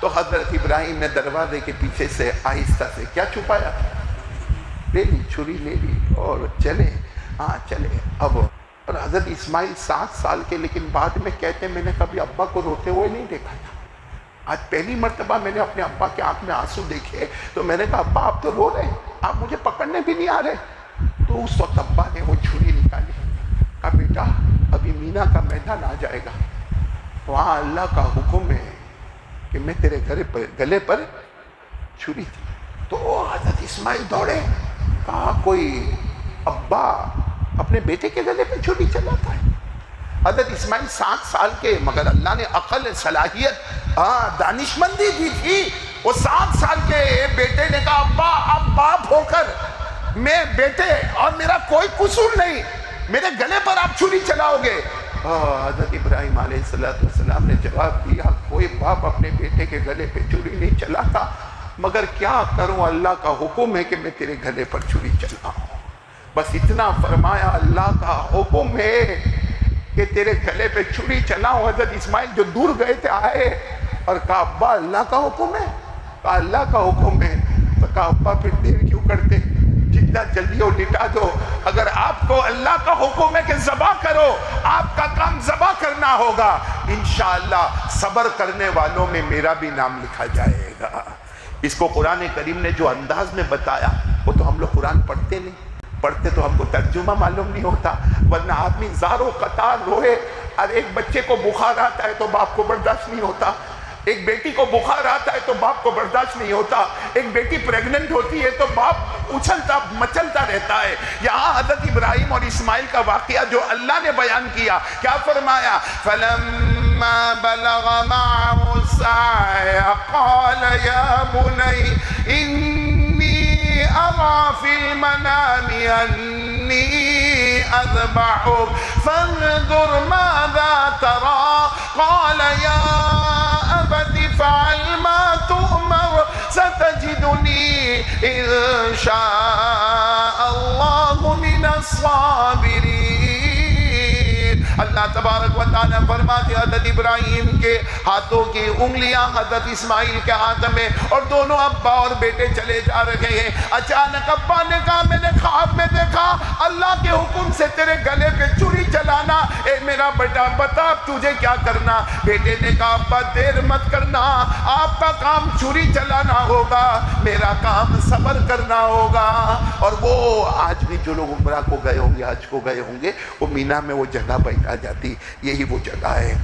تو حضرت ابراہیم نے دروازے کے پیچھے سے آہستہ سے کیا چھپایا تھا؟ لے لی، چھری لے لی اور چلے. ہاں چلے. اب اور حضرت اسماعیل 7 سال کے، لیکن بعد میں کہتے ہیں میں نے کبھی ابا کو روتے ہوئے نہیں دیکھا تھا. آج پہلی مرتبہ میں نے اپنے ابا کے آنکھ میں آنسو دیکھے تو میں نے کہا ابا آپ تو رو رہے ہیں، آپ مجھے پکڑنے بھی نہیں آ رہے. تو اس وقت ابا نے وہ چھری نکالی، کہا بیٹا ابھی مینا کا میدان آ جائے گا، وہاں اللہ کا حکم ہے کہ میں تیرے گلے پر چھری تھی. تو حضرت اسماعیل دوڑے، کہا کوئی ابا اپنے بیٹے کے گلے پہ چھری چلاتا ہے؟ حضرت اسماعیل 7 سال کے، مگر اللہ نے عقل، صلاحیت، دانشمندی دی تھی. وہ 7 سال کے بیٹے نے کہا ابا آپ باپ ہو کر میں بیٹے اور میرا کوئی قصور نہیں، میرے گلے پر آپ چھری چلاؤ گے؟ حضرت ابراہیم علیہ السلام نے جواب دیا کوئی باپ اپنے بیٹے کے گلے پہ چھری نہیں چلاتا، مگر کیا کروں اللہ کا حکم ہے کہ میں تیرے گلے پر چھری چلاؤں. بس اتنا فرمایا اللہ کا حکم ہے کہ تیرے گلے پہ چھری چلاؤں. حضرت اسماعیل جو دور گئے تھے آئے اور کہا ابا اللہ کا حکم ہے؟ کہا اللہ کا حکم ہے. تو کہا ابا پھر دیر کیوں کرتے، جتنا جلدی ہو لٹا دو. اگر آپ کو اللہ کا حکم ہے کہ ذبح کرو، آپ کا کام ذبح کرنا ہوگا. انشاءاللہ صبر کرنے والوں میں میرا بھی نام لکھا جائے گا. اس کو قرآن کریم نے جو انداز میں بتایا، وہ تو ہم لوگ قرآن پڑھتے نہیں، پڑھتے تو ہم کو ترجمہ معلوم نہیں ہوتا، ورنہ آدمی زاروں قطار روئے. اور ایک بچے کو بخار آتا ہے تو باپ کو برداشت نہیں ہوتا، ایک بیٹی کو بخار آتا ہے تو باپ کو برداشت نہیں ہوتا، ایک بیٹی پریگننٹ ہوتی ہے تو باپ اچھلتا مچلتا رہتا ہے. یہاں حضرت ابراہیم اور اسماعیل کا واقعہ جو اللہ نے بیان کیا، کیا فرمایا؟ فَلَمَّا بَلَغَ مَعَهُ السَّعْيَ قَالَ يَا بُنَيَّ إِنِّي أَرَىٰ فِي الْمَنَامِ أَنِّي أَذْبَحُكَ فَانظُرْ مَاذَا تَرَىٰ قَالَ يَا أَبَتِ افْعَلْ مَا تُؤْمَرُ سَتَجِدُنِي إِن شَاءَ اللَّهُ مِنَ الصَّابِرِينَ. اللہ تبارک و تعالیٰ فرماتے حضرت ابراہیم کے ہاتھوں کی انگلیاں حضرت اسماعیل کے ہاتھ میں، اور دونوں ابا اور بیٹے چلے جا رہے ہیں. اچانک ابا نے کہا میں نے خواب میں دیکھا اللہ کے حکم سے تیرے گلے پہ چھری چلانا. اے میرا بیٹا بتا تجھے کیا کرنا؟ بیٹے نے کہا ابا دیر مت کرنا، آپ کا کام چھری چلانا ہوگا، میرا کام صبر کرنا ہوگا. اور وہ آج بھی جو لوگ عمرہ کو گئے ہوں گے، حج کو گئے ہوں گے، وہ مینا میں وہ جگہ بتا جاتی، یہی وہ جگہ ہے.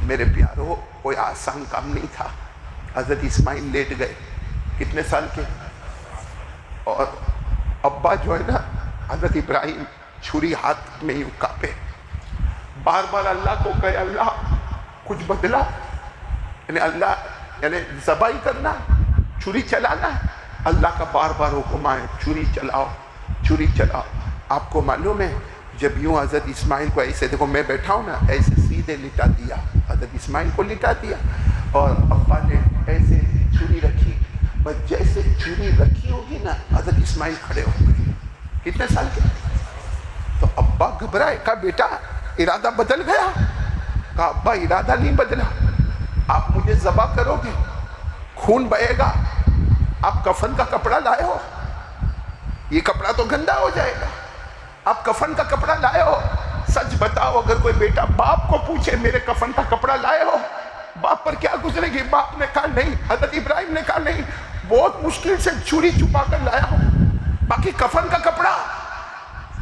میرے پیارو کوئی آسان کام نہیں تھا. حضرت اسماعیل لیٹ گئے، کتنے سال کے؟ اور ابا جو ہے نا حضرت ابراہیم چھری ہاتھ میں ہی کانپے، بار بار اللہ کو کہے اللہ کچھ بدلا، یعنی اللہ یعنی ذبح کرنا، چھری چلانا. اللہ کا بار بار حکم آئے چھری چلاؤ چھری چلاؤ. آپ کو معلوم ہے جب یوں حضرت اسماعیل کو ایسے دیکھو میں بیٹھا ہوں نا، ایسے سیدھے لٹا دیا، حضرت اسماعیل کو لٹا دیا، اور ابا نے ایسے چھری رکھی. بس جیسے چھری رکھی ہوگی نا حضرت اسماعیل کھڑے ہو گئے. کتنے سال کے؟ تو ابا گھبرائے، کہا بیٹا ارادہ بدل گیا؟ کہا ابا ارادہ نہیں بدلا، آپ مجھے ذبح کرو گے، خون بہے گا. آپ کفن کا کپڑا لائے ہو، یہ کپڑا تو گندا ہو جائے گا، آپ کفن کا کپڑا لائے ہو؟ سچ بتاؤ اگر کوئی بیٹا باپ کو پوچھے میرے کفن کا کپڑا لائے ہو، باپ پر کیا گزرے گی؟ باپ نے کہا نہیں. حضرت ابراہیم نے کہا نہیں، بہت مشکل سے چھری چھپا کر لایا ہوں، باقی کفن کا کپڑا.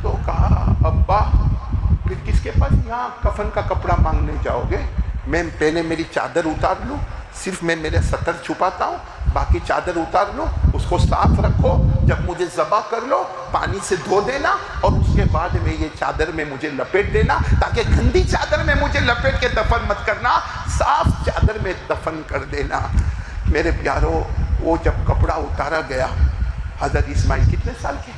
تو کہا ابا پھر کس کے پاس یہاں کفن کا کپڑا مانگنے جاؤ گے؟ میں پہلے میری چادر اتار لوں، صرف میں میرے سطر چھپاتا ہوں، باقی چادر اتار لو، اس کو صاف رکھو، جب مجھے ذبح کر لو پانی سے دھو دینا، اور اس کے بعد میں یہ چادر میں مجھے لپیٹ دینا، تاکہ گندی چادر میں مجھے لپیٹ کے دفن مت کرنا، صاف چادر میں دفن کر دینا. میرے پیارو وہ جب کپڑا اتارا گیا، حضرت اسماعیل کتنے سال کے؟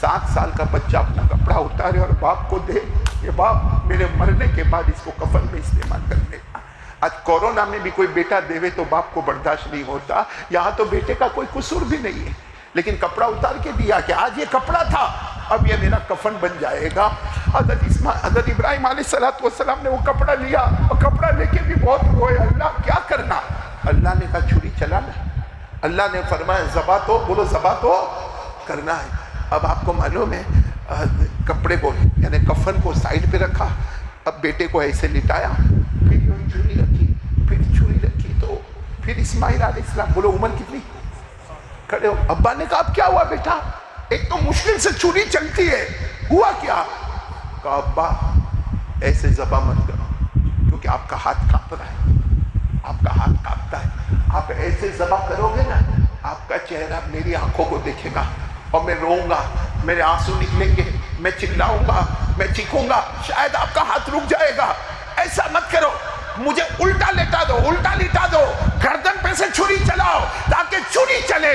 7 سال کا بچہ اپنا کپڑا اتارے اور باپ کو دے کہ باپ میرے مرنے کے بعد اس کو کفن میں استعمال کر لے. آج کورونا میں بھی کوئی بیٹا دیوے تو باپ کو برداشت نہیں ہوتا. یہاں تو بیٹے کا کوئی قصور بھی نہیں ہے، لیکن کپڑا اتار کے دیا کہ آج یہ کپڑا تھا، اب یہ میرا کفن بن جائے گا. حضرت ابراہیم علیہ السلام نے وہ کپڑا لیا، اور کپڑا لے کے بھی بہت روئے، اللہ کیا کرنا؟ اللہ نے کہا چھری اللہ نے فرمایا ذبح تو، بولو ذبح تو کرنا ہے۔ اب آپ کو معلوم ہے کپڑے کو یعنی کفن کو سائڈ پہ رکھا، اب بیٹے کو ایسے لٹایا، پھر چھری رکھی، پھر چھری رکھی، تو پھر اسماعیل علیہ السلام، بولو عمر کتنی، کھڑے ہو۔ ابا نے کہا اب کیا ہوا بیٹا، ایک تو مشکل سے چھری چلتی ہے، ہوا کیا؟ کہا ابا ایسے ذبح مت کرو کیونکہ آپ کا ہاتھ کانپ رہا ہے، آپ کا ہاتھ کانپتا ہے، آپ ایسے ذبح کرو گے نا آپ کا چہرہ میری آنکھوں کو دیکھے گا اور میں روؤں گا، میرے آنسو نکلیں گے، میں چلاؤں گا، میں چیخوں گا، شاید آپ کا ہاتھ رک جائے گا، ایسا مت کرو، مجھے الٹا لٹا دو، الٹا لٹا دو، گردن پہ سے چھری چلاؤ تاکہ چھری چلے۔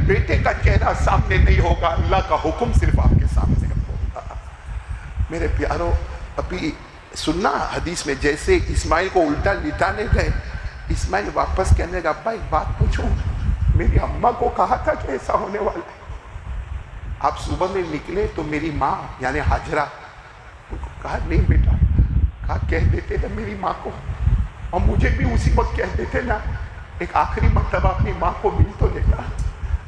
بیٹے کا چہرہ سامنے نہیں ہوگا، اللہ کا حکم صرف آپ کے سامنے ہوگا۔ میرے پیاروں، ابھی سننا حدیث میں جیسے اسماعیل کو الٹا لٹانے گئے، اسماعیل واپس کہنے لگا ابا ایک بات پوچھوں، میری اماں کو کہا تھا کہ ایسا ہونے والا ہے، آپ صبح میں نکلے تو میری ماں یعنی ہاجرہ، کہا نہیں بیٹا، کہا کہہ دیتے نا میری ماں کو، اور مجھے بھی اسی وقت کہہ دیتے نا، ایک آخری مرتبہ اپنی ماں کو مل تو لیتا،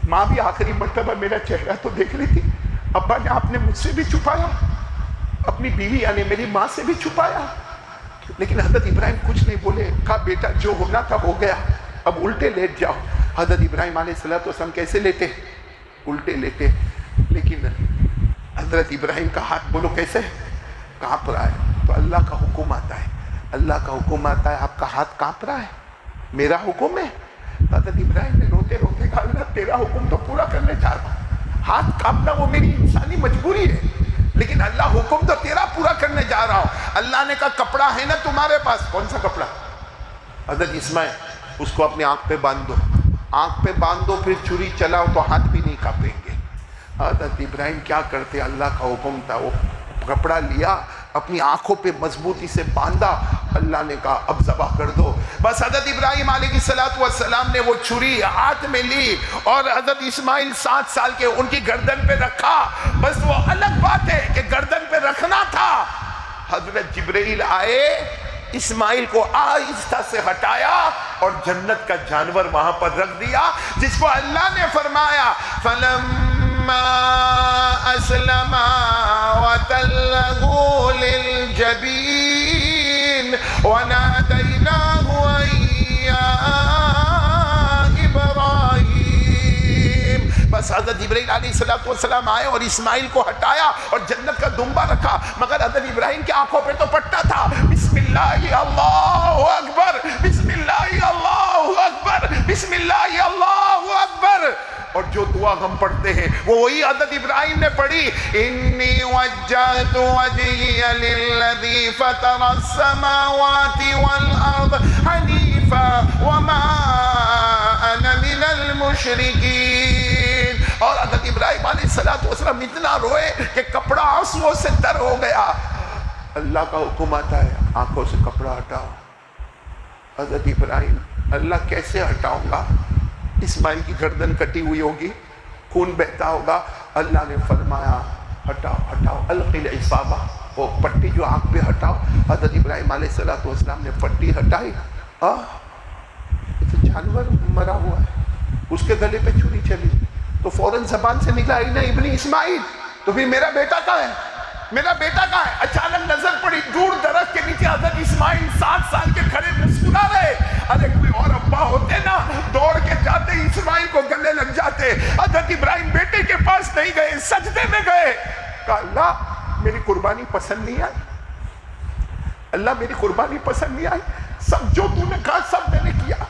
ماں بھی آخری مرتبہ میرا چہرہ تو دیکھ لیتی۔ ابا نے آپ نے مجھ سے بھی چھپایا، اپنی بیوی یعنی میری ماں سے بھی چھپایا، لیکن حضرت ابراہیم کچھ نہیں بولے، کہا بیٹا جو ہونا تھا ہو گیا، اب الٹے لیٹ جاؤ۔ حضرت ابراہیم علیہ السلام کیسے لیٹے؟ الٹے لیٹے، لیکن حضرت ابراہیم کا ہاتھ بولو کیسے کانپ رہا ہے، تو اللہ کا حکم آتا ہے، اللہ کا حکم آتا ہے، آپ کا ہاتھ کانپ رہا ہے، میرا حکم ہے۔ حضرت ابراہیم نے روتے روتے کہا اللہ تیرا حکم تو پورا کرنے جا رہا ہوں، ہاتھ کانپنا وہ میری انسانی مجبوری ہے، لیکن اللہ حکم تو تیرا پورا کرنے جا رہا ہوں۔ اللہ نے کہا کپڑا ہے نا تمہارے پاس، کون سا کپڑا؟ حضرت اسماعیل اس کو اپنی آنکھ پہ باندھ دو، آنکھ پہ باندھ دو، پھر چھری چلاؤ تو ہاتھ بھی نہیں کانپیں گے۔ حضرت ابراہیم کیا کرتے، اللہ کا حکم تھا، وہ کپڑا لیا اپنی آنکھوں پہ مضبوطی سے باندھا، اللہ نے کہا اب ذبح کر دو۔ بس حضرت ابراہیم علیہ السلام نے وہ چھری ہاتھ میں لی اور حضرت اسماعیل 7 سال کے ان کی گردن پہ رکھا۔ بس وہ الگ بات ہے کہ گردن پہ رکھنا تھا، حضرت جبرائیل آئے، اسماعیل کو آہستہ سے ہٹایا اور جنت کا جانور وہاں پر رکھ دیا، جس کو اللہ نے فرمایا فَلَمَّا أَسْلَمَا وَتَلَّهُ لِلْجَبِينِ وَنَادَيْنَاهُ أَن يَا إِبْرَاهِيمُ۔ بس حضرت جبرائیل علیہ السلام آئے اور اسماعیل کو ہٹایا اور جنت کا دمبا رکھا، مگر حضرت ابراہیم کی آنکھوں پہ تو پٹا تھا، بسم اللہ اللہ اکبر، بسم اللہ اللہ اکبر، بسم اللہ اللہ اکبر۔ اور جو دعا ہم پڑھتے ہیں وہ وہی حضرت ابراہیم نے پڑھی، انی وجہت وجہی للذی فطر السماوات والارض حنیفا وما انا من المشرکین۔ اور حضرت ابراہیم علیہ السلام اتنا روئے کہ کپڑا آنسوؤں سے تر ہو گیا۔ اللہ کا حکم آتا ہے آنکھوں سے کپڑا ہٹاؤ۔ حضرت ابراہیم اللہ کیسے ہٹاؤں گا، اسماعیل کی گردن کٹی ہوئی ہوگی، خون بہتا ہوگا، اللہ نے فرمایا ہٹاؤ ہٹاؤ، القی العصابہ، وہ پٹی جو آنکھ پہ ہٹاؤ۔ حضرت ابراہیم علیہ السلام نے پٹی ہٹائی، تو جانور مرا ہوا ہے، اس کے گلے پہ چھری چلی تو فوراً زبان سے نکلا ابن اسماعیل، تو پھر میرا بیٹا کہاں ہے، میرا بیٹا کہاں ہے؟ اچانک نظر پڑی دور درخت کے نیچے حضرت اسماعیل 7 سال کے کھڑے مسکرا رہے۔ ارے کوئی اور ابا ہوتے نا دوڑ کے جاتے اسماعیل کو گلے لگ جاتے۔ حضرت ابراہیم بیٹے کے پاس نہیں گئے، سجدے میں گئے، کہا اللہ میری قربانی پسند نہیں آئی، اللہ میری قربانی پسند نہیں آئی، سب جو تو نے کہا سب میں نے کیا،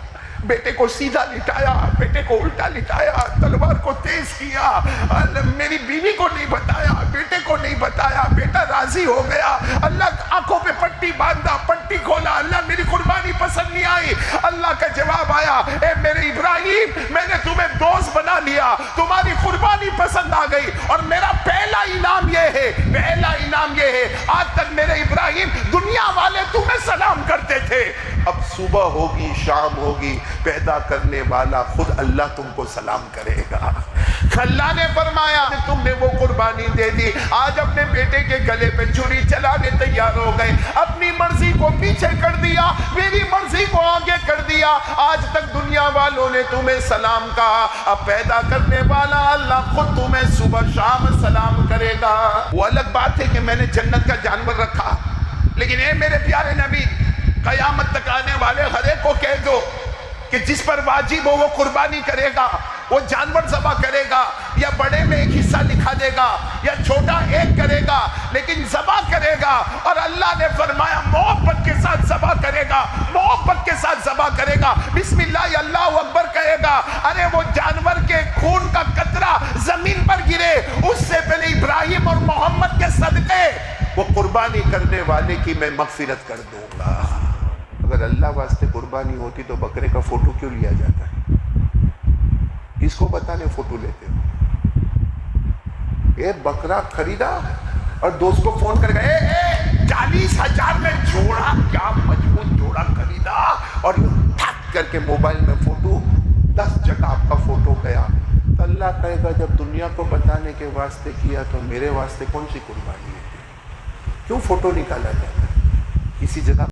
بیٹے کو سیدھا لٹایا، بیٹے کو الٹا لٹایا، تلوار کو تیز کیا، میری بیوی کو نہیں بتایا، بیٹے کو نہیں بتایا، بیٹا راضی ہو گیا، اللہ آنکھوں پہ پٹی باندھا، پٹی کھولا، اللہ میری قربانی پسند نہیں آئی۔ اللہ کا جواب آیا، اے میرے ابراہیم میں نے تمہیں دوست بنا لیا، تمہاری قربانی پسند آ گئی، اور میرا پہلا انعام یہ ہے، پہلا انعام یہ ہے، آج تک میرے ابراہیم دنیا والے تمہیں سلام کرتے تھے، اب صبح ہوگی شام ہوگی پیدا کرنے والا خود اللہ تم کو سلام کرے گا۔ اللہ نے فرمایا تم نے وہ قربانی دے دی، آج اپنے بیٹے کے گلے پہ چھری چلانے تیار ہو گئے، اپنی مرضی کو پیچھے کر دیا، میری مرضی کو آگے کر دیا۔ آج تک دنیا والوں نے تمہیں سلام کہا، اب پیدا کرنے والا اللہ خود تمہیں صبح شام سلام کرے گا۔ وہ الگ بات ہے کہ میں نے جنت کا جانور رکھا، لیکن اے میرے پیارے نبی، قیامت تک آنے والے ہر ایک کو کہہ دو کہ جس پر واجب ہو وہ قربانی کرے گا، وہ جانور ذبح کرے گا، یا بڑے میں ایک حصہ لکھا دے گا یا چھوٹا ایک کرے گا، لیکن ذبح کرے گا۔ اور اللہ نے فرمایا محبت کے ساتھ ذبح کرے گا، محبت کے ساتھ ذبح کرے گا، بسم اللہ اللہ اکبر کہے گا۔ ارے وہ جانور کے خون کا قطرہ زمین پر گرے اس سے پہلے ابراہیم اور محمد کے صدقے وہ قربانی کرنے والے کی میں مغفرت کر دوں گا۔ اگر اللہ واسطے قربانی ہوتی تو بکرے کا فوٹو کیوں لیا جاتا ہے؟ کس کو بتانے فوٹو لیتے ہو؟ یہ بکرا خریدا اور دوست کو فون کر گئے 40,000 میں جوڑا، کیا مضبوط جوڑا خریدا، اور ٹھک کر کے موبائل میں فوٹو 10 جگہ آپ کا فوٹو گیا۔ تو اللہ کہے گا جب دنیا کو بتانے کے واسطے کیا تو میرے واسطے کون سی قربانی ہے؟ کیوں فوٹو نکالا جاتا ہے؟ کسی جگہ